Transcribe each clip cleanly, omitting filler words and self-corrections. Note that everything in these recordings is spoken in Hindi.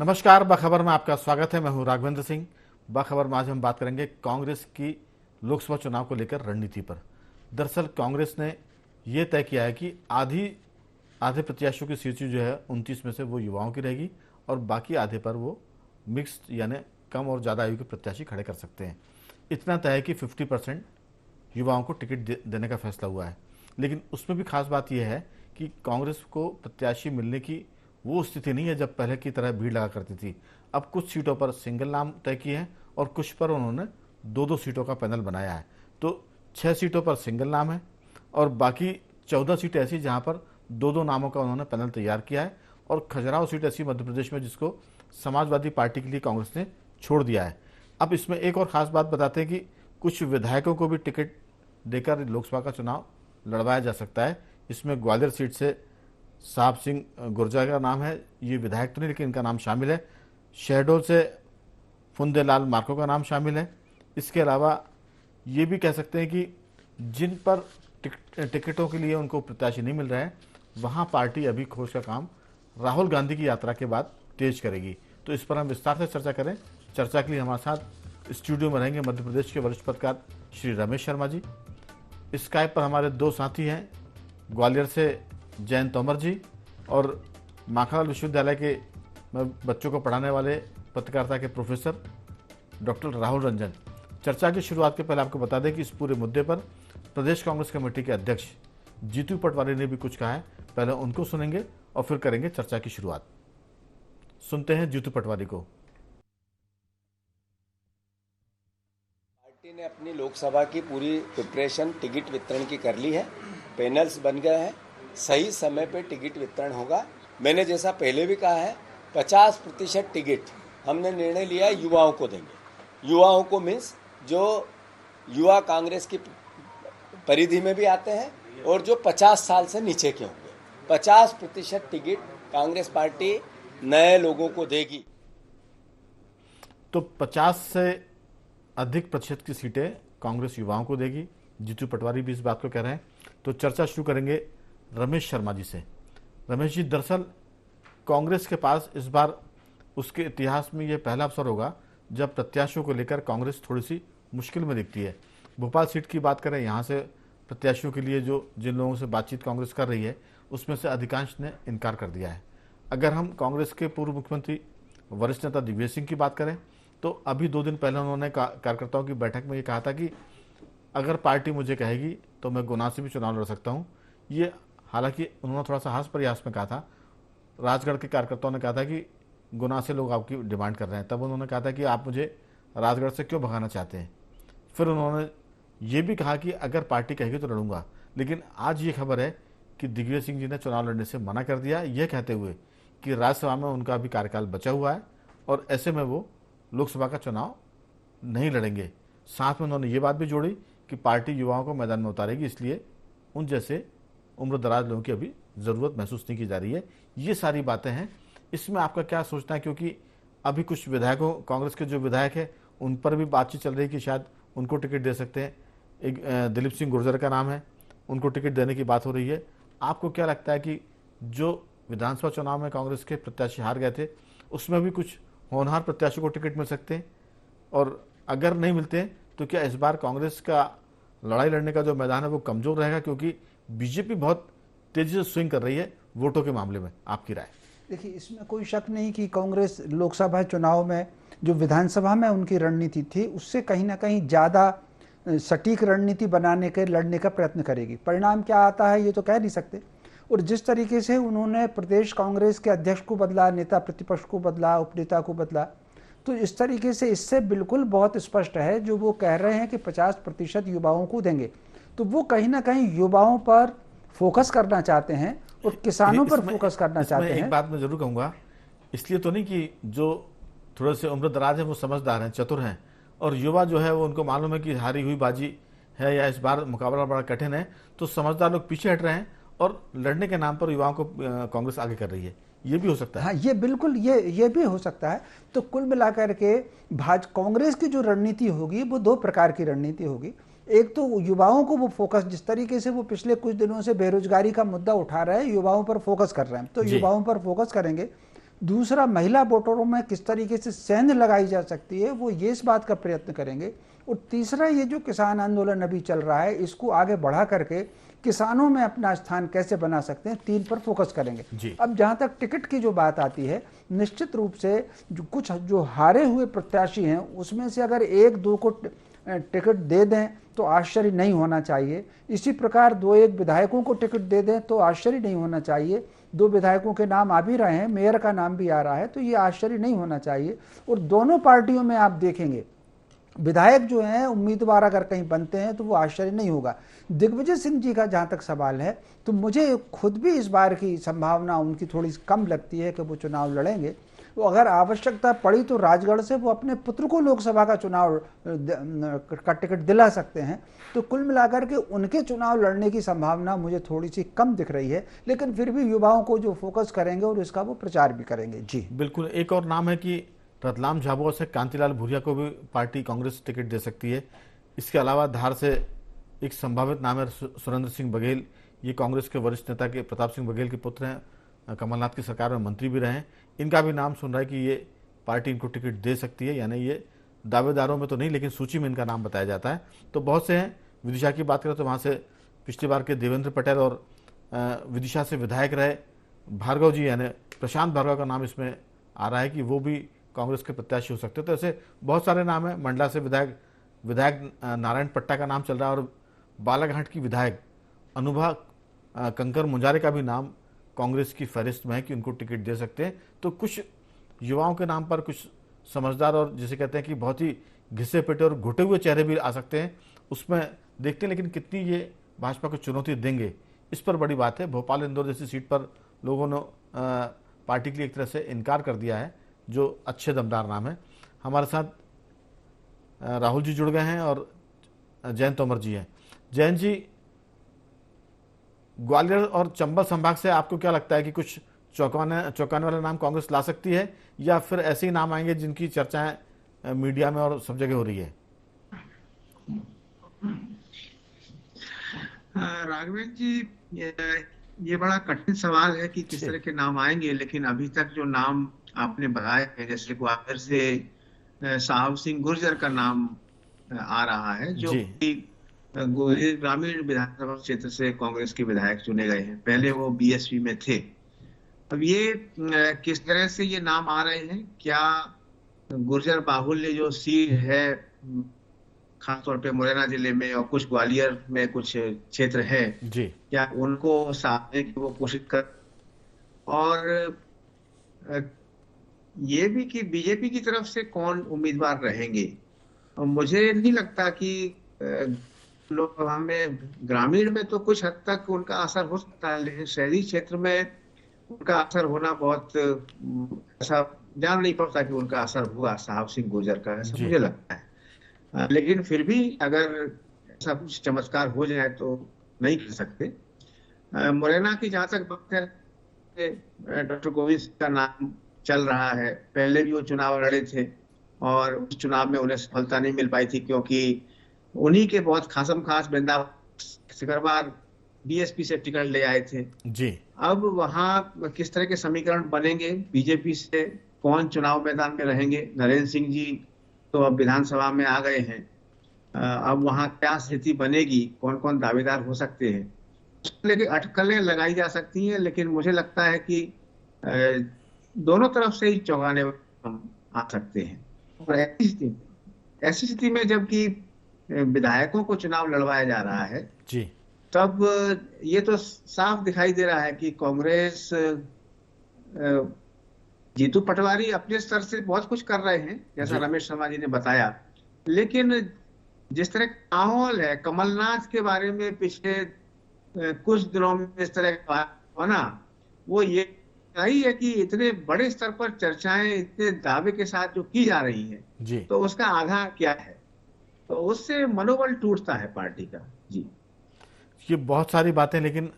नमस्कार, बाखबर में आपका स्वागत है। मैं हूं राघवेंद्र सिंह। बाखबर में आज हम बात करेंगे कांग्रेस की लोकसभा चुनाव को लेकर रणनीति पर। दरअसल कांग्रेस ने यह तय किया है कि आधे प्रत्याशियों की सूची जो है 29 में से वो युवाओं की रहेगी और बाकी आधे पर वो मिक्स्ड यानी कम और ज़्यादा आयु के प्रत्याशी खड़े कर सकते हैं। इतना तय है कि 50% युवाओं को टिकट देने का फैसला हुआ है। लेकिन उसमें भी खास बात यह है कि कांग्रेस को प्रत्याशी मिलने की वो स्थिति नहीं है जब पहले की तरह भीड़ लगा करती थी। अब कुछ सीटों पर सिंगल नाम तय किए हैं और कुछ पर उन्होंने दो दो सीटों का पैनल बनाया है। तो 6 सीटों पर सिंगल नाम है और बाकी 14 सीटें ऐसी जहां पर दो दो नामों का उन्होंने पैनल तैयार किया है। और खजुराहो सीट ऐसी मध्य प्रदेश में जिसको समाजवादी पार्टी के लिए कांग्रेस ने छोड़ दिया है। अब इसमें एक और ख़ास बात बताते हैं कि कुछ विधायकों को भी टिकट देकर लोकसभा का चुनाव लड़वाया जा सकता है। इसमें ग्वालियर सीट से साहब सिंह गुर्जर का नाम है। ये विधायक तो नहीं लेकिन इनका नाम शामिल है। शहडोल से फुंदेलाल मार्को का नाम शामिल है। इसके अलावा ये भी कह सकते हैं कि जिन पर टिकटों के लिए उनको प्रत्याशी नहीं मिल रहा है वहाँ पार्टी अभी खोज का काम राहुल गांधी की यात्रा के बाद तेज करेगी। तो इस पर हम विस्तार से चर्चा करें। चर्चा के लिए हमारे साथ स्टूडियो में रहेंगे मध्य प्रदेश के वरिष्ठ पत्रकार श्री रमेश शर्मा जी। स्काइप पर हमारे दो साथी हैं, ग्वालियर से जयंत तोमर जी और माखनलाल विश्वविद्यालय के बच्चों को पढ़ाने वाले पत्रकारिता के प्रोफेसर डॉक्टर राहुल रंजन। चर्चा की शुरुआत के पहले आपको बता दें कि इस पूरे मुद्दे पर प्रदेश कांग्रेस कमेटी के अध्यक्ष जीतू पटवारी ने भी कुछ कहा है। पहले उनको सुनेंगे और फिर करेंगे चर्चा की शुरुआत। सुनते हैं जीतू पटवारी को। पार्टी ने अपनी लोकसभा की पूरी प्रिपरेशन टिकट वितरण की कर ली है। पैनल्स बन गए हैं, सही समय पे टिकट वितरण होगा। मैंने जैसा पहले भी कहा है 50% टिकट हमने निर्णय लिया है युवाओं को देंगे। युवाओं को मीन्स जो युवा कांग्रेस की परिधि में भी आते हैं और जो 50 साल से नीचे के होंगे। 50% टिकट कांग्रेस पार्टी नए लोगों को देगी। तो 50 से अधिक प्रतिशत की सीटें कांग्रेस युवाओं को देगी। जीतू पटवारी भी इस बात को कह रहे हैं। तो चर्चा शुरू करेंगे रमेश शर्मा जी से। रमेश जी, दरअसल कांग्रेस के पास इस बार उसके इतिहास में यह पहला अवसर होगा जब प्रत्याशियों को लेकर कांग्रेस थोड़ी सी मुश्किल में दिखती है। भोपाल सीट की बात करें, यहाँ से प्रत्याशियों के लिए जिन लोगों से बातचीत कांग्रेस कर रही है उसमें से अधिकांश ने इनकार कर दिया है। अगर हम कांग्रेस के पूर्व मुख्यमंत्री वरिष्ठ नेता दिग्विजय सिंह की बात करें तो अभी 2 दिन पहले उन्होंने कार्यकर्ताओं की बैठक में ये कहा था कि अगर पार्टी मुझे कहेगी तो मैं गुना से भी चुनाव लड़ सकता हूँ। ये हालांकि उन्होंने थोड़ा सा हास प्रयास में कहा था। राजगढ़ के कार्यकर्ताओं ने कहा था कि गुना से लोग आपकी डिमांड कर रहे हैं। तब उन्होंने कहा था कि आप मुझे राजगढ़ से क्यों भगाना चाहते हैं। फिर उन्होंने ये भी कहा कि अगर पार्टी कहेगी तो लड़ूंगा। लेकिन आज ये खबर है कि दिग्विजय सिंह जी ने चुनाव लड़ने से मना कर दिया, यह कहते हुए कि राज्यसभा में उनका अभी कार्यकाल बचा हुआ है और ऐसे में वो लोकसभा का चुनाव नहीं लड़ेंगे। साथ में उन्होंने ये बात भी जोड़ी कि पार्टी युवाओं को मैदान में उतारेगी, इसलिए उन जैसे उम्र दराज लोगों की अभी ज़रूरत महसूस नहीं की जा रही है। ये सारी बातें हैं। इसमें आपका क्या सोचना है, क्योंकि अभी कुछ विधायकों, कांग्रेस के जो विधायक हैं उन पर भी बातचीत चल रही है कि शायद उनको टिकट दे सकते हैं। एक दिलीप सिंह गुर्जर का नाम है, उनको टिकट देने की बात हो रही है। आपको क्या लगता है कि जो विधानसभा चुनाव में कांग्रेस के प्रत्याशी हार गए थे उसमें भी कुछ होनहार प्रत्याशी को टिकट मिल सकते हैं? और अगर नहीं मिलते तो क्या इस बार कांग्रेस का लड़ाई लड़ने का जो मैदान है वो कमजोर रहेगा, क्योंकि बीजेपी बहुत तेजी से स्विंग कर रही है वोटों के मामले में? आपकी राय? देखिए, इसमें कोई शक नहीं कि कांग्रेस लोकसभा चुनाव में जो विधानसभा में उनकी रणनीति थी उससे कहीं ना कहीं ज़्यादा सटीक रणनीति बनाने के लड़ने का प्रयत्न करेगी। परिणाम क्या आता है ये तो कह नहीं सकते। और जिस तरीके से उन्होंने प्रदेश कांग्रेस के अध्यक्ष को बदला, नेता प्रतिपक्ष को बदला, उपनेता को बदला, तो इस तरीके से इससे बिल्कुल बहुत स्पष्ट है जो वो कह रहे हैं कि 50% युवाओं को देंगे, तो वो कहीं ना कहीं युवाओं पर फोकस करना चाहते हैं और किसानों पर फोकस करना चाहते हैं। एक बात मैं जरूर कहूँगा, इसलिए तो नहीं कि जो थोड़े से उम्र दराज है वो समझदार हैं, चतुर हैं, और युवा जो है वो उनको मालूम है कि हारी हुई बाजी है या इस बार मुकाबला बड़ा कठिन है, तो समझदार लोग पीछे हट रहे हैं और लड़ने के नाम पर युवाओं को कांग्रेस आगे कर रही है। ये भी हो सकता है। हाँ, ये बिल्कुल ये भी हो सकता है। तो कुल मिलाकर के कांग्रेस की जो रणनीति होगी वो 2 प्रकार की रणनीति होगी। एक तो युवाओं को वो फोकस, जिस तरीके से वो पिछले कुछ दिनों से बेरोजगारी का मुद्दा उठा रहे हैं, युवाओं पर फोकस कर रहे हैं, तो युवाओं पर फोकस करेंगे। दूसरा, महिला वोटरों में किस तरीके से सेंध लगाई जा सकती है, वो ये इस बात का प्रयत्न करेंगे। और तीसरा, ये जो किसान आंदोलन अभी चल रहा है, इसको आगे बढ़ा करके किसानों में अपना स्थान कैसे बना सकते हैं, 3 पर फोकस करेंगे। अब जहां तक टिकट की जो बात आती है, निश्चित रूप से कुछ जो हारे हुए प्रत्याशी हैं उसमें से अगर 1-2 को टिकट दे दें तो आश्चर्य नहीं होना चाहिए। इसी प्रकार 2-1 विधायकों को टिकट दे दें तो आश्चर्य नहीं होना चाहिए। 2 विधायकों के नाम आ भी रहे हैं, मेयर का नाम भी आ रहा है, तो ये आश्चर्य नहीं होना चाहिए। और दोनों पार्टियों में आप देखेंगे विधायक जो हैं उम्मीदवार अगर कहीं बनते हैं तो वो आश्चर्य नहीं होगा। दिग्विजय सिंह जी का जहाँ तक सवाल है, तो मुझे खुद भी इस बार की संभावना उनकी थोड़ी कम लगती है कि वो चुनाव लड़ेंगे। वो अगर आवश्यकता पड़ी तो राजगढ़ से वो अपने पुत्र को लोकसभा का चुनाव का टिकट दिला सकते हैं। तो कुल मिलाकर के उनके चुनाव लड़ने की संभावना मुझे थोड़ी सी कम दिख रही है, लेकिन फिर भी युवाओं को जो फोकस करेंगे और इसका वो प्रचार भी करेंगे। जी बिल्कुल। एक और नाम है कि रतलाम झाबुआ से कांतिलाल भूरिया को भी पार्टी कांग्रेस टिकट दे सकती है। इसके अलावा धार से एक संभावित नाम है सुरेंद्र सिंह बघेल। ये कांग्रेस के वरिष्ठ नेता के प्रताप सिंह बघेल के पुत्र हैं, कमलनाथ की सरकार में मंत्री भी रहे हैं। इनका भी नाम सुन रहा है कि ये पार्टी इनको टिकट दे सकती है, यानी ये दावेदारों में तो नहीं लेकिन सूची में इनका नाम बताया जाता है। तो बहुत से हैं। विदिशा की बात करें तो वहाँ से पिछली बार के देवेंद्र पटेल और विदिशा से विधायक रहे भार्गव जी, यानी प्रशांत भार्गव का नाम इसमें आ रहा है कि वो भी कांग्रेस के प्रत्याशी हो सकते हैं। तो ऐसे बहुत सारे नाम हैं। मंडला से विधायक नारायण पट्टा का नाम चल रहा है और बालाघाट की विधायक अनुभा कंकर मुंजारे का भी नाम कांग्रेस की फहरिस्त में है कि उनको टिकट दे सकते हैं। तो कुछ युवाओं के नाम पर कुछ समझदार और जिसे कहते हैं कि बहुत ही घिसे पिटे और घुटे हुए चेहरे भी आ सकते हैं, उसमें देखते हैं। लेकिन कितनी ये भाजपा को चुनौती देंगे, इस पर बड़ी बात है। भोपाल इंदौर जैसी सीट पर लोगों ने पार्टी के लिए एक तरह से इनकार कर दिया है, जो अच्छे दमदार नाम है। हमारे साथ राहुल जी जुड़ गए हैं और जयंत तोमर जी हैं। जयंत जी, ग्वालियर और चंबल संभाग से आपको क्या लगता है कि कुछ चौंकाने वाले नाम कांग्रेस ला सकती है, या फिर ऐसे ही नाम आएंगे जिनकी चर्चाएं मीडिया में और सब जगह हो रही है? राघवेंद्र जी, ये बड़ा कठिन सवाल है कि किस तरह के नाम आएंगे, लेकिन अभी तक जो नाम आपने बताया है, जैसे ग्वालियर से साहब सिंह गुर्जर का नाम आ रहा है, जो कि ग्रामीण विधानसभा क्षेत्र से कांग्रेस के विधायक चुने गए हैं। पहले वो बीएसपी में थे। अब ये किस तरह से ये नाम आ रहे हैं, क्या गुर्जर बाहुल्य जो सीट है खासतौर पे मुरैना जिले में और कुछ ग्वालियर में कुछ क्षेत्र है जी, क्या उनको साधने की वो कोशिश कर, और ये भी कि बीजेपी की तरफ से कौन उम्मीदवार रहेंगे। मुझे नहीं लगता कि लोकसभा में ग्रामीण में तो कुछ हद तक उनका असर हो सकता है, लेकिन शहरी क्षेत्र में उनका असर होना बहुत ऐसा जान नहीं पड़ता कि उनका असर हुआ साहब सिंह गुर्जर का, ऐसा मुझे लगता है। लेकिन फिर भी अगर ऐसा कुछ चमत्कार हो जाए तो नहीं कर सकते। मुरैना की जहां तक बात है, डॉक्टर गोविंद का नाम चल रहा है। पहले भी वो चुनाव लड़े थे और उस चुनाव में उन्हें सफलता नहीं मिल पाई थी, क्योंकि उन्हीं के बहुत खासम खास वृंदावन बीएसपी से टिकट ले आए थे जी। अब वहां किस तरह के समीकरण बनेंगे, बीजेपी से कौन चुनाव मैदान में रहेंगे। नरेंद्र सिंह जी तो अब विधानसभा में आ गए हैं, अब वहां क्या स्थिति बनेगी, कौन कौन दावेदार हो सकते हैं, उसको लेकर अटकलें लगाई जा सकती हैं। लेकिन मुझे लगता है कि दोनों तरफ से ही चौंकाने हम आ सकते हैं। और ऐसी स्थिति में जबकि विधायकों को चुनाव लड़वाया जा रहा है जी, तब ये तो साफ दिखाई दे रहा है कि कांग्रेस, जीतू पटवारी अपने स्तर से बहुत कुछ कर रहे हैं, जैसा रमेश शर्मा जी ने बताया, लेकिन जिस तरह का माहौल है, कमलनाथ के बारे में पिछले कुछ दिनों में इस तरह का होना, वो ये सही है कि इतने बड़े स्तर पर चर्चाएं इतने दावे के साथ जो की जा रही है जी, तो उसका आधार क्या है, तो उससे मनोबल टूटता है पार्टी का। जी, ये बहुत सारी बातें। लेकिन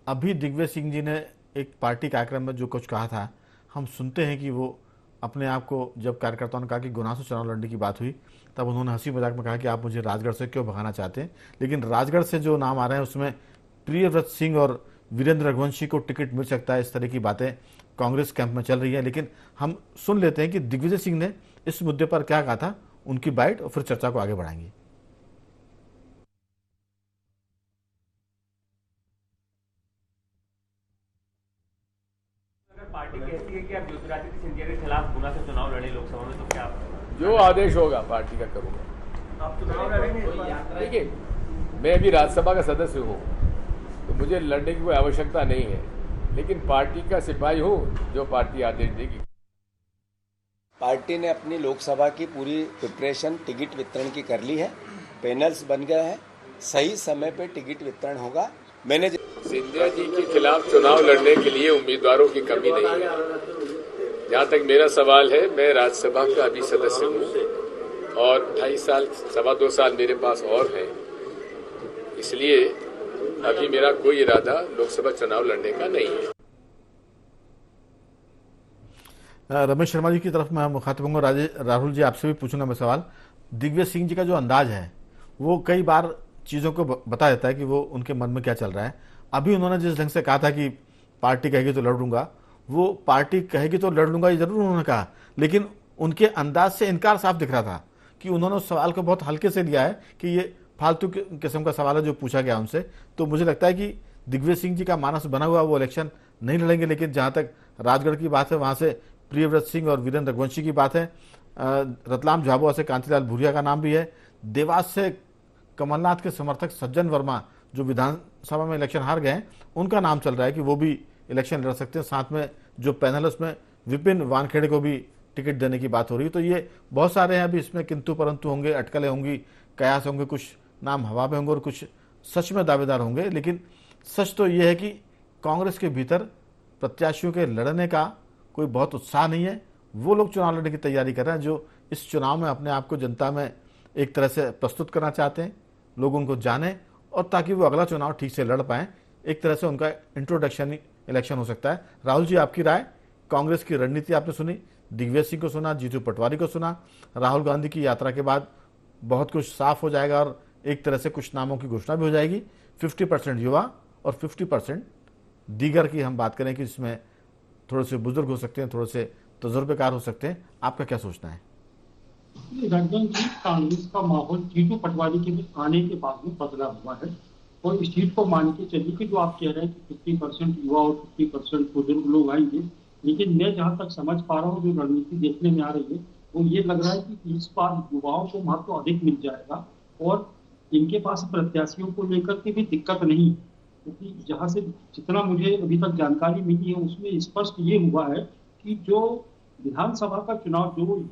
अभी दिग्विजय सिंह जी ने एक पार्टी कार्यक्रम में जो कुछ कहा था, हम सुनते हैं कि वो अपने आप को, जब कार्यकर्ताओं ने कहा कि गुना से चुनाव लड़ने की बात हुई, तब उन्होंने हंसी मजाक में कहा कि आप मुझे राजगढ़ से क्यों भगाना चाहते हैं। लेकिन राजगढ़ से जो नाम आ रहे हैं उसमें प्रियव्रत सिंह और वीरेंद्र रघुवंशी को टिकट मिल सकता है, इस तरह की बातें कांग्रेस कैंप में चल रही है। लेकिन हम सुन लेते हैं कि दिग्विजय सिंह ने इस मुद्दे पर क्या कहा था, उनकी बाइट, और फिर चर्चा को आगे बढ़ाएंगे। पार्टी कहती है कि आप ज्योतिरादित्य सिंधिया के खिलाफ गुना से चुनाव लड़े लोकसभा में, तो क्या आप जो आदेश होगा पार्टी का करूंगा। आप चुनाव लड़ेंगे? देखिए, मैं अभी राज्यसभा का सदस्य हूँ, तो मुझे लड़ने की कोई आवश्यकता नहीं है, लेकिन पार्टी का सिपाही हूँ जो पार्टी आदेश देगी। पार्टी ने अपनी लोकसभा की पूरी प्रिपरेशन टिकट वितरण की कर ली है, पैनल्स बन गए हैं, सही समय पे टिकट वितरण होगा। मैंने सिंधिया जी के खिलाफ चुनाव लड़ने के लिए उम्मीदवारों की कमी नहीं है। जहाँ तक मेरा सवाल है, मैं राज्यसभा का अभी सदस्य हूँ और 2.5 साल, 2.25 साल मेरे पास और हैं, इसलिए अभी मेरा कोई इरादा लोकसभा चुनाव लड़ने का नहीं है। रमेश शर्मा जी की तरफ मैं मुखातिब होंगे। राहुल जी, आपसे भी पूछूंगा मैं सवाल। दिग्विजय सिंह जी का जो अंदाज है वो कई बार चीज़ों को बता देता है कि वो उनके मन में क्या चल रहा है। अभी उन्होंने जिस ढंग से कहा था कि पार्टी कहेगी तो लड़ लूंगा, वो पार्टी कहेगी तो लड़ लूंगा ये जरूर उन्होंने कहा, लेकिन उनके अंदाज से इनकार साफ दिख रहा था कि उन्होंने उस सवाल को बहुत हल्के से लिया है कि ये फालतू किस्म का सवाल है जो पूछा गया उनसे। तो मुझे लगता है कि दिग्विजय सिंह जी का मानस बना हुआ, वो इलेक्शन नहीं लड़ेंगे। लेकिन जहाँ तक राजगढ़ की बात है, वहाँ से प्रियव्रत सिंह और वीरेंद्र रघुवंशी की बात है, रतलाम झाबुआ से कांतिलाल भूरिया का नाम भी है, देवास से कमलनाथ के समर्थक सज्जन वर्मा जो विधानसभा में इलेक्शन हार गए हैं, उनका नाम चल रहा है कि वो भी इलेक्शन लड़ सकते हैं। साथ में जो पैनल है उसमें विपिन वानखेड़े को भी टिकट देने की बात हो रही है। तो ये बहुत सारे हैं, अभी इसमें किंतु परंतु होंगे, अटकलें होंगी, कयास होंगे, कुछ नाम हवा में होंगे और कुछ सच में दावेदार होंगे। लेकिन सच तो ये है कि कांग्रेस के भीतर प्रत्याशियों के लड़ने का कोई बहुत उत्साह नहीं है। वो लोग चुनाव लड़ने की तैयारी कर रहे हैं जो इस चुनाव में अपने आप को जनता में एक तरह से प्रस्तुत करना चाहते हैं, लोग उनको जाने, और ताकि वो अगला चुनाव ठीक से लड़ पाएं। एक तरह से उनका इंट्रोडक्शन इलेक्शन हो सकता है। राहुल जी, आपकी राय? कांग्रेस की रणनीति आपने सुनी, दिग्विजय सिंह को सुना, जीतू पटवारी को सुना, राहुल गांधी की यात्रा के बाद बहुत कुछ साफ हो जाएगा और एक तरह से कुछ नामों की घोषणा भी हो जाएगी। 50% युवा और 50% दीगर की हम बात करें कि इसमें थोड़े से बुजुर्ग हो सकते हैं, थोड़े से तजुर्बेकार हो सकते हैं। आपका क्या सोचना है? रंजन जी, कांग्रेस का माहौल जीतू पटवारी के भी आने के बाद में बदला हुआ है और इस चीज को मान के चलिए कि जो आप कह रहे हैं कि 50% युवा और 50% बुजुर्ग लोग आएंगे, लेकिन मैं जहां तक समझ पा रहा हूँ जो रणनीति देखने में आ रही है वो ये लग रहा है कि इस बार युवाओं को महत्व अधिक मिल जाएगा और इनके पास प्रत्याशियों को लेकर के भी दिक्कत नहीं, क्योंकि जहां से जितना मुझे अभी तक जानकारी मिली है उसमें स्पष्ट ये हुआ है कि जो विधानसभा का चुनाव जो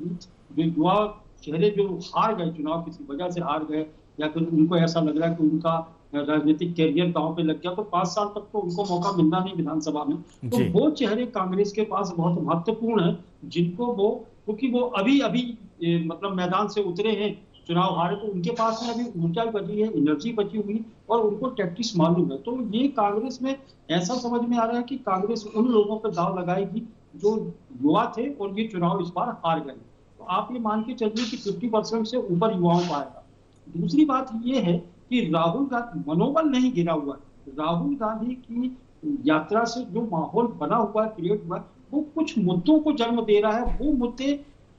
युवा चेहरे जो हार गए, चुनाव किसी वजह से हार गए या फिर उनको ऐसा लग रहा है कि उनका राजनीतिक कैरियर दांव पे लग गया, तो 5 साल तक तो उनको मौका मिलना नहीं विधानसभा में। तो वो चेहरे कांग्रेस के पास बहुत महत्वपूर्ण है, जिनको वो, क्योंकि वो अभी मतलब मैदान से उतरे हैं, चुनाव हारे, तो उनके पास में अभी ऊर्जा बची है, एनर्जी बची हुई और उनको टैक्टिक्स मालूम है। तो ये कांग्रेस में ऐसा समझ में आ रहा है कि कांग्रेस उन लोगों पर दाव लगाएगी जो युवा थे और ये चुनाव इस बार हार गए। तो आप ये मान के चलिए कि 50% से ऊपर युवाओं का आएगा। दूसरी बात ये है कि राहुल गांधी मनोबल नहीं गिरा हुआ है। राहुल गांधी की यात्रा से जो माहौल बना हुआ है, क्रिएट हुआ है, वो कुछ मुद्दों को जन्म दे रहा है। वो मुद्दे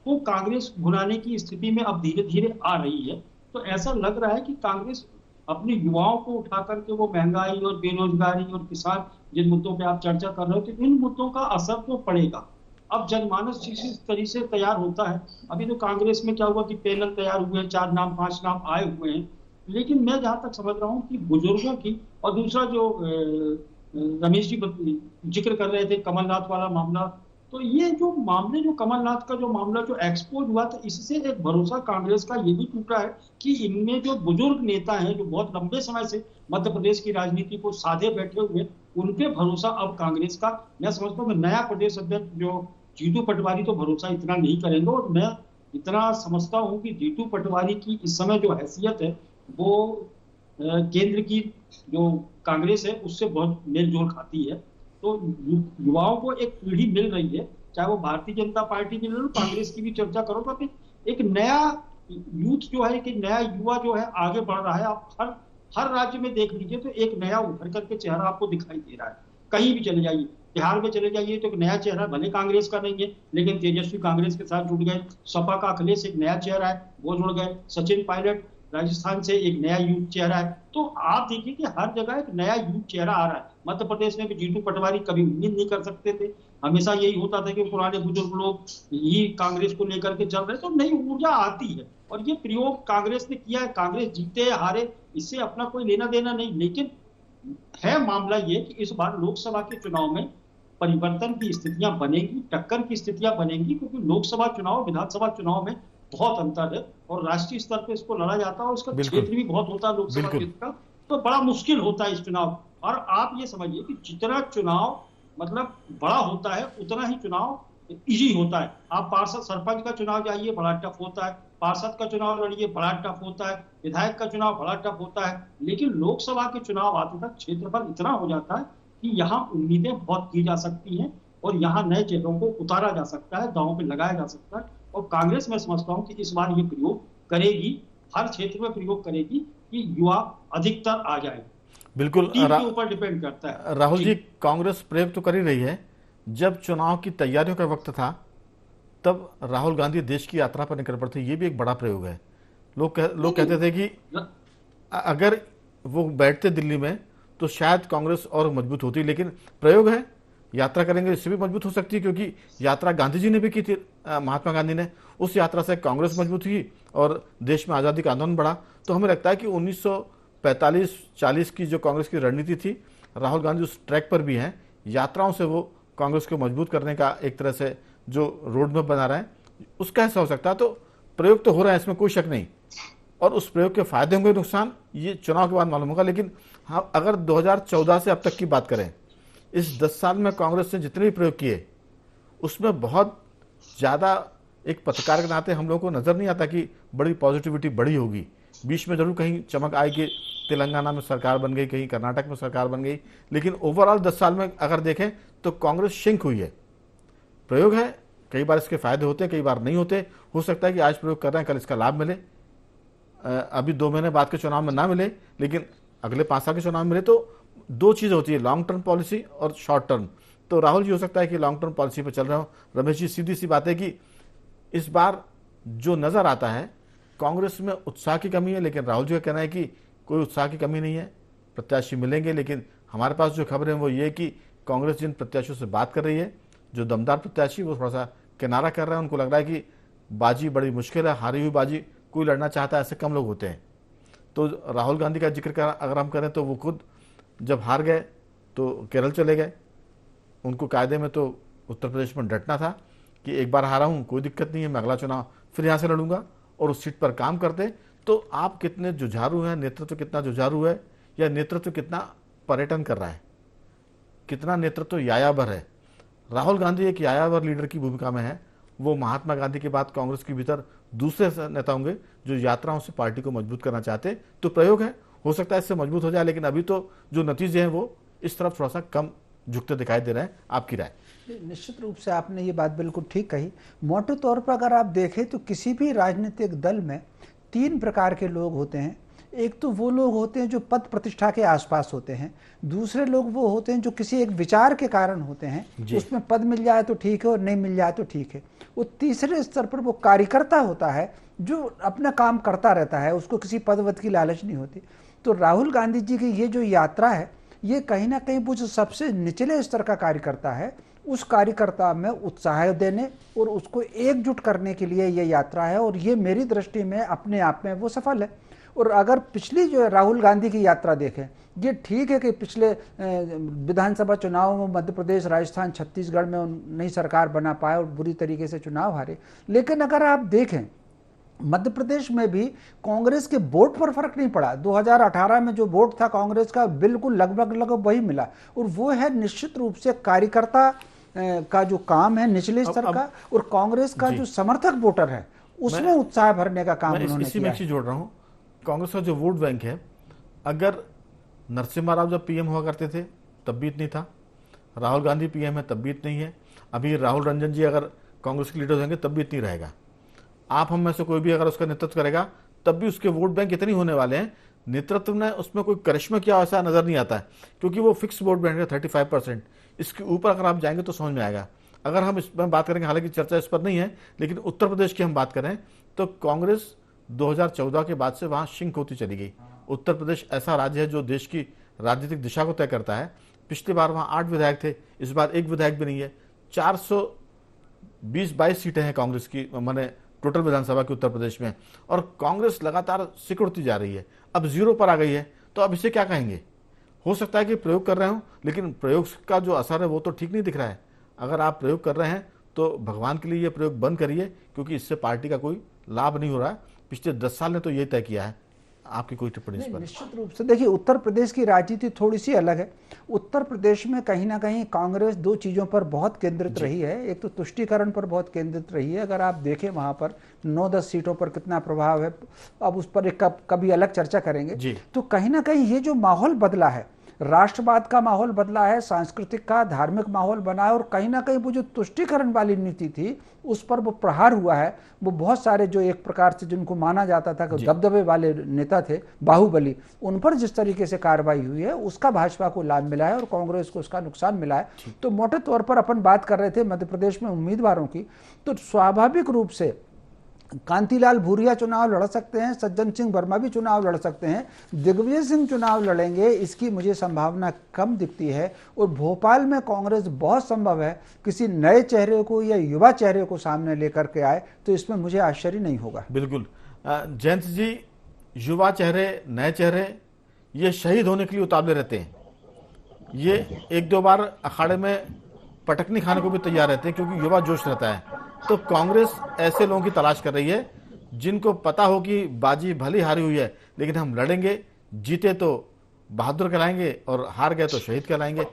को कांग्रेस भुनाने की स्थिति में अब धीरे धीरे आ रही है। तो ऐसा लग रहा है कि कांग्रेस अपने युवाओं को उठा करके वो महंगाई और बेरोजगारी और किसान जिन मुद्दों पे आप चर्चा कर रहे हो, तो इन मुद्दों का असर तो पड़ेगा। अब जनमानस जिस तरीके से तैयार होता है, अभी तो कांग्रेस में क्या हुआ कि पैनल तैयार हुए हैं, 4 नाम 5 नाम आए हुए हैं, लेकिन मैं जहां तक समझ रहा हूं कि बुजुर्गों की, और दूसरा जो रमेश जी जिक्र कर रहे थे कमलनाथ वाला मामला, तो ये जो मामले, जो कमलनाथ का जो मामला जो एक्सपोज हुआ था, इससे एक भरोसा कांग्रेस का ये भी टूटा है कि इनमें जो बुजुर्ग नेता हैं जो बहुत लंबे समय से मध्य प्रदेश की राजनीति को साधे बैठे हुए, उनके भरोसा अब कांग्रेस का, मैं समझता हूँ नया प्रदेश अध्यक्ष जो जीतू पटवारी तो भरोसा इतना नहीं करेंगे। और मैं इतना समझता हूँ कि जीतू पटवारी की इस समय जो हैसियत है वो केंद्र की जो कांग्रेस है उससे बहुत मेल जोल खाती है। तो युवाओं को एक पीढ़ी मिल रही है, चाहे वो भारतीय जनता पार्टी की लो, कांग्रेस की भी चर्चा करो, तो एक नया यूथ जो है, एक नया युवा जो है आगे बढ़ रहा है। आप हर हर राज्य में देख लीजिए तो एक नया उभर करके चेहरा आपको दिखाई दे रहा है। कहीं भी चले जाइए, बिहार में चले जाइए तो एक नया चेहरा, भले कांग्रेस का नहीं है लेकिन तेजस्वी कांग्रेस के साथ जुड़ गए। सपा का अखिलेश एक नया चेहरा है, वो जुड़ गए। सचिन पायलट राजस्थान से एक नया यूथ चेहरा है। तो आप देखिए कि हर जगह एक नया यूथ चेहरा आ रहा है। मध्य प्रदेश में भी जीतू पटवारी कभी उम्मीद नहीं कर सकते थे, हमेशा यही होता था कि पुराने बुजुर्ग लोग ही कांग्रेस को लेकर के चल रहे, तो नई ऊर्जा आती है। और ये प्रयोग कांग्रेस ने किया है, कांग्रेस जीते हारे इससे अपना कोई लेना देना नहीं। लेकिन है मामला ये कि इस बार लोकसभा के चुनाव में परिवर्तन की स्थितियां बनेगी, टक्कर की स्थितियां बनेगी, क्योंकि लोकसभा चुनाव विधानसभा चुनाव में बहुत अंतर है और राष्ट्रीय स्तर पे इसको लड़ा जाता है और उसका क्षेत्र भी बहुत होता है लोकसभा क्षेत्र का, तो बड़ा मुश्किल होता है इस चुनाव। और आप ये समझिए कि जितना चुनाव मतलब बड़ा होता है उतना ही चुनाव इजी होता है। आप पार्षद सरपंच का चुनाव जाइए बड़ा टफ होता है, पार्षद का चुनाव लड़िए बड़ा टफ होता है, विधायक का चुनाव बड़ा टफ होता है। लेकिन लोकसभा के चुनाव आते तक क्षेत्रफल इतना हो जाता है कि यहाँ उम्मीदें बहुत की जा सकती हैं और यहाँ नए चेहरों को उतारा जा सकता है, दांव पे लगाया जा सकता है। और कांग्रेस मैं समझता हूं कि इस बार ये प्रयोग करेगी, हर क्षेत्र में प्रयोग करेगी कि युवा अधिकतर आ जाए। बिल्कुल टीम के ऊपर डिपेंड करता है। राहुल जी, कांग्रेस प्रयोग तो कर ही रही है। जब चुनाव की तैयारियों का वक्त था तब राहुल गांधी देश की यात्रा पर निकल पड़ते, ये भी एक बड़ा प्रयोग है। लोग कहते थे कि अगर वो बैठते दिल्ली में तो शायद कांग्रेस और मजबूत होती, लेकिन प्रयोग है, यात्रा करेंगे इससे भी मजबूत हो सकती है, क्योंकि यात्रा गांधी जी ने भी की थी, महात्मा गांधी ने। उस यात्रा से कांग्रेस मजबूत हुई और देश में आज़ादी का आंदोलन बढ़ा। तो हमें लगता है कि 1945-40 की जो कांग्रेस की रणनीति थी, राहुल गांधी उस ट्रैक पर भी हैं। यात्राओं से वो कांग्रेस को मजबूत करने का एक तरह से जो रोड मैप बना रहे हैं, उसका ऐसा हो सकता है। तो प्रयोग तो हो रहा है, इसमें कोई शक नहीं, और उस प्रयोग के फायदे होंगे, नुकसान ये चुनाव के बाद मालूम होगा। लेकिन हाँ, अगर 2014 से अब तक की बात करें, इस 10 साल में कांग्रेस ने जितने भी प्रयोग किए उसमें बहुत ज़्यादा एक पत्रकार के नाते हम लोगों को नज़र नहीं आता कि बड़ी पॉजिटिविटी बड़ी होगी। बीच में जरूर कहीं चमक आई कि तेलंगाना में सरकार बन गई, कहीं कर्नाटक में सरकार बन गई, लेकिन ओवरऑल 10 साल में अगर देखें तो कांग्रेस शिंक हुई है। प्रयोग है, कई बार इसके फायदे होते हैं, कई बार नहीं होते। हो सकता है कि आज प्रयोग कर रहे हैं, कल इसका लाभ मिले, अभी 2 महीने बाद के चुनाव में ना मिले, लेकिन अगले 5 साल के चुनाव में मिले। तो दो चीज़ होती है, लॉन्ग टर्म पॉलिसी और शॉर्ट टर्म। तो राहुल जी हो सकता है कि लॉन्ग टर्म पॉलिसी पर चल रहे हो। रमेश जी, सीधी सी बात है कि इस बार जो नज़र आता है कांग्रेस में उत्साह की कमी है, लेकिन राहुल जी का कहना है कि कोई उत्साह की कमी नहीं है, प्रत्याशी मिलेंगे। लेकिन हमारे पास जो खबर है वो ये कि कांग्रेस जिन प्रत्याशियों से बात कर रही है, जो दमदार प्रत्याशी, वो थोड़ा सा किनारा कर रहे हैं। उनको लग रहा है कि बाजी बड़ी मुश्किल है, हारी हुई बाजी कोई लड़ना चाहता है, ऐसे कम लोग होते हैं। तो राहुल गांधी का जिक्र अगर हम करें तो वो खुद जब हार गए तो केरल चले गए। उनको कायदे में तो उत्तर प्रदेश में डटना था कि एक बार हारा हूँ, कोई दिक्कत नहीं है, मैं अगला चुनाव फिर यहाँ से लड़ूंगा, और उस सीट पर काम करते। तो आप कितने जुझारू हैं, नेतृत्व कितना जुझारू है, या नेतृत्व कितना पर्यटन कर रहा है, कितना नेतृत्व यायावर है। राहुल गांधी एक यायावर लीडर की भूमिका में है। वो महात्मा गांधी के बाद कांग्रेस के भीतर दूसरे नेता होंगे जो यात्राओं से पार्टी को मजबूत करना चाहते। तो प्रयोग है, हो सकता है इससे मजबूत हो जाए, लेकिन अभी तो जो नतीजे हैं वो इस तरफ थोड़ा सा कम झुकते दिखाई दे रहे हैं। आपकी राय? निश्चित रूप से आपने ये बात बिल्कुल ठीक कही। मोटे तौर पर अगर आप देखें तो किसी भी राजनीतिक दल में 3 प्रकार के लोग होते हैं। एक तो वो लोग होते हैं जो पद प्रतिष्ठा के आसपास होते हैं, दूसरे लोग वो होते हैं जो किसी एक विचार के कारण होते हैं, उसमें पद मिल जाए तो ठीक है और नहीं मिल जाए तो ठीक है। वो तीसरे स्तर पर वो कार्यकर्ता होता है जो अपना काम करता रहता है, उसको किसी पद वद की लालच नहीं होती। तो राहुल गांधी जी की ये जो यात्रा है, ये कहीं ना कहीं वो जो सबसे निचले स्तर का कार्यकर्ता है, उस कार्यकर्ता में उत्साह देने और उसको एकजुट करने के लिए ये यात्रा है। और ये मेरी दृष्टि में अपने आप में वो सफल है। और अगर पिछली जो राहुल गांधी की यात्रा देखें, ये ठीक है कि पिछले विधानसभा चुनाव में मध्य प्रदेश, राजस्थान, छत्तीसगढ़ में नई सरकार बना पाए और बुरी तरीके से चुनाव हारे, लेकिन अगर आप देखें मध्य प्रदेश में भी कांग्रेस के वोट पर फर्क नहीं पड़ा। 2018 में जो वोट था कांग्रेस का, बिल्कुल लगभग वही मिला। और वो है निश्चित रूप से कार्यकर्ता का जो काम है निचले स्तर का, और कांग्रेस का जो समर्थक वोटर है उसमें उत्साह भरने का काम उन्होंने किया है। जोड़ रहा हूँ, कांग्रेस का जो वोट बैंक है, अगर नरसिम्हा राव जब पीएम हुआ करते थे तब भी इतनी था, राहुल गांधी पीएम है तब भी इतनी है, अभी राहुल रंजन जी अगर कांग्रेस के लीडर होंगे तब भी इतनी रहेगा। आप हम में से कोई भी अगर उसका नेतृत्व करेगा तब भी उसके वोट बैंक इतनी होने वाले हैं नेतृत्व ने उसमें कोई करिश्मा किया ऐसा नजर नहीं आता है, क्योंकि वो फिक्स वोट बैंक है 35%। इसके ऊपर अगर आप जाएंगे तो समझ में आएगा। अगर हम इस पर बात करेंगे, हालांकि चर्चा इस पर नहीं है, लेकिन उत्तर प्रदेश की हम बात करें तो कांग्रेस 2014 के बाद से वहां शिंक होती चली गई। उत्तर प्रदेश ऐसा राज्य है जो देश की राजनीतिक दिशा को तय करता है। पिछली बार वहां 8 विधायक थे, इस बार एक विधायक भी नहीं है। 422 सीटें हैं कांग्रेस की, माने टोटल विधानसभा की उत्तर प्रदेश में, और कांग्रेस लगातार सिकुड़ती जा रही है, अब 0 पर आ गई है। तो अब इसे क्या कहेंगे? हो सकता है कि प्रयोग कर रहे हो, लेकिन प्रयोग का जो असर है वो तो ठीक नहीं दिख रहा है। अगर आप प्रयोग कर रहे हैं तो भगवान के लिए ये प्रयोग बंद करिए, क्योंकि इससे पार्टी का कोई लाभ नहीं हो रहा है। पिछले 10 साल ने तो ये तय किया है। आपकी कोई टिप्पणी इस पर? निश्चित रूप से देखिए, उत्तर प्रदेश की राजनीति थोड़ी सी अलग है। उत्तर प्रदेश में कहीं ना कहीं कांग्रेस 2 चीज़ों पर बहुत केंद्रित रही है। एक तो तुष्टीकरण पर बहुत केंद्रित रही है। अगर आप देखें वहां पर 9-10 सीटों पर कितना प्रभाव है, अब उस पर एक कभी अलग चर्चा करेंगे। तो कहीं ना कहीं ये जो माहौल बदला है, राष्ट्रवाद का माहौल बदला है, सांस्कृतिक का धार्मिक माहौल बना है, और कहीं ना कहीं वो जो तुष्टीकरण वाली नीति थी उस पर वो प्रहार हुआ है। वो बहुत सारे जो एक प्रकार से जिनको माना जाता था कि दबदबे वाले नेता थे, बाहुबली, उन पर जिस तरीके से कार्रवाई हुई है उसका भाजपा को लाभ मिला है और कांग्रेस को उसका नुकसान मिला है। तो मोटे तौर पर अपन बात कर रहे थे मध्य प्रदेश में उम्मीदवारों की, तो स्वाभाविक रूप से कांतिलाल भूरिया चुनाव लड़ सकते हैं, सज्जन सिंह वर्मा भी चुनाव लड़ सकते हैं, दिग्विजय सिंह चुनाव लड़ेंगे, इसकी मुझे संभावना कम दिखती है। और भोपाल में कांग्रेस बहुत संभव है किसी नए चेहरे को या युवा चेहरे को सामने लेकर के आए, तो इसमें मुझे आश्चर्य नहीं होगा। बिल्कुल जयंत जी, युवा चेहरे, नए चेहरे ये शहीद होने के लिए उतावले रहते हैं। ये 1-2 बार अखाड़े में पटकनी खाने को भी तैयार रहते हैं, क्योंकि युवा जोश रहता है। तो कांग्रेस ऐसे लोगों की तलाश कर रही है जिनको पता हो कि बाजी भली हारी हुई है, लेकिन हम लड़ेंगे, जीते तो बहादुर कहलाएंगे और हार गए तो शहीद कहलाएंगे।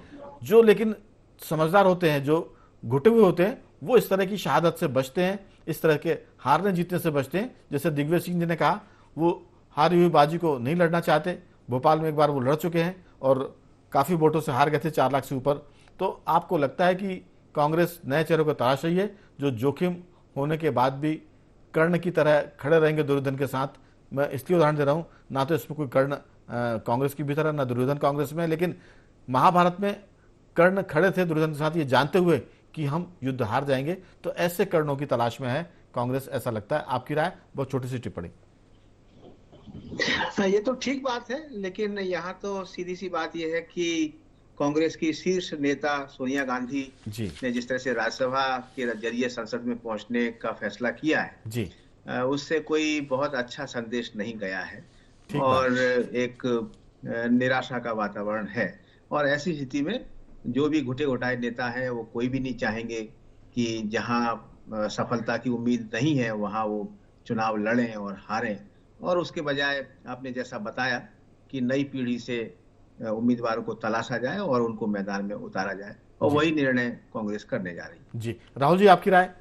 जो लेकिन समझदार होते हैं, जो घुटे हुए होते हैं, वो इस तरह की शहादत से बचते हैं, इस तरह के हारने जीतने से बचते हैं। जैसे दिग्विजय सिंह जी ने कहा, वो हारी हुई बाजी को नहीं लड़ना चाहते। भोपाल में एक बार वो लड़ चुके हैं और काफ़ी वोटों से हार गए थे, 4 लाख से ऊपर। तो आपको लगता है कि कांग्रेस नए चेहरों को तलाश रही है जो जोखिम होने के बाद भी कर्ण की तरह खड़े रहेंगे दुर्योधन के साथ? मैं इसलिए उदाहरण दे रहा हूं, ना तो इसमें कोई कर्ण कांग्रेस की भी तरह, ना दुर्योधन कांग्रेस में, लेकिन महाभारत में कर्ण खड़े थे दुर्योधन के साथ, ये जानते हुए कि हम युद्ध हार जाएंगे। तो ऐसे कर्णों की तलाश में है कांग्रेस, ऐसा लगता है। आपकी राय? बहुत छोटी सी टिप्पणी। ये तो ठीक बात है, लेकिन यहाँ तो सीधी सी बात यह है कि कांग्रेस की शीर्ष नेता सोनिया गांधी ने जिस तरह से राज्यसभा के जरिए संसद में पहुंचने का फैसला किया है, उससे कोई बहुत अच्छा संदेश नहीं गया है और एक निराशा का वातावरण है। और ऐसी स्थिति में जो भी घुटे घुटाए नेता हैं, वो कोई भी नहीं चाहेंगे कि जहां सफलता की उम्मीद नहीं है वहां वो चुनाव लड़ें और हारें। और उसके बजाय आपने जैसा बताया कि नई पीढ़ी से उम्मीदवारों को तलाशा जाए और उनको मैदान में उतारा जाए, और वही निर्णय कांग्रेस करने जा रही है। जी राहुल जी, आपकी राय?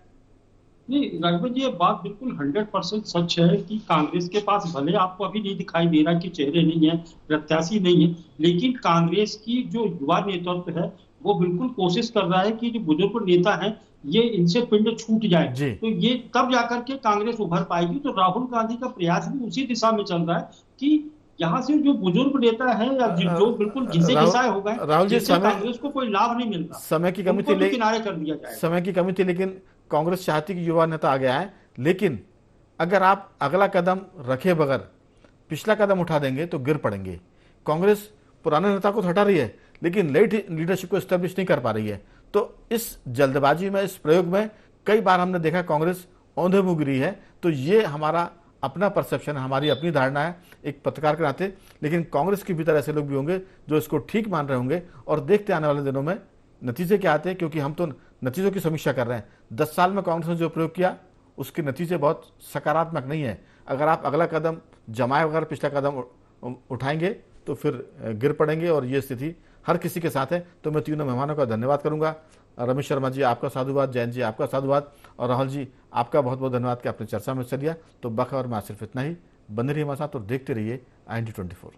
नहीं राघव जी, ये बात बिल्कुल 100% सच है कि कांग्रेस के पास भले आपको अभी नहीं दिखाई दे रहा कि चेहरे नहीं है, प्रत्याशी नहीं है, लेकिन कांग्रेस की जो युवा नेतृत्व है वो बिल्कुल कोशिश कर रहा है कि जो बुजुर्ग नेता हैं ये इनसे पिंड छूट जाए। तो ये तब जाकर के कांग्रेस उभर पाएगी। तो राहुल गांधी का प्रयास भी उसी दिशा में चल रहा है कि यहाँ से जो बुजुर्ग नेता है या जो बिल्कुल घिसे घिसाए हो गए, राहुल जी, कांग्रेस को कोई लाभ नहीं मिलता, समय की कमी थी, किनारे कर दिया जाए। समय की कमी थी, लेकिन कांग्रेस चाहती कि युवा नेता आ गया है। लेकिन अगर आप अगला कदम रखे बगैर पिछला कदम उठा देंगे तो गिर पड़ेंगे। कांग्रेस पुराने नेता को हटा रही है, लेकिन नई लीडरशिप को एस्टेब्लिश नहीं कर पा रही है। तो इस जल्दबाजी में, इस प्रयोग में कई बार हमने देखा कांग्रेस औंधे मुँह गिरी है। तो ये हमारा अपना परसेप्शन है, हमारी अपनी धारणा है एक पत्रकार के नाते। लेकिन कांग्रेस के भीतर ऐसे लोग भी होंगे जो इसको ठीक मान रहे होंगे, और देखते आने वाले दिनों में नतीजे क्या आते हैं, क्योंकि हम तो नतीजों की समीक्षा कर रहे हैं। 10 साल में कांग्रेस ने जो प्रयोग किया उसके नतीजे बहुत सकारात्मक नहीं है। अगर आप अगला कदम जमाए वगैरह पिछला कदम उठाएंगे तो फिर गिर पड़ेंगे, और ये स्थिति हर किसी के साथ है। तो मैं तीनों मेहमानों का धन्यवाद करूंगा। रमेश शर्मा जी, आपका साधुवाद। जयंत जी, आपका साधुवाद। और राहुल जी, आपका बहुत बहुत धन्यवाद कि आपने चर्चा में हिस्सा लिया। तो बखबर में सिर्फ इतना ही। बने रहिए हमारे साथ और देखते रहिए IND24।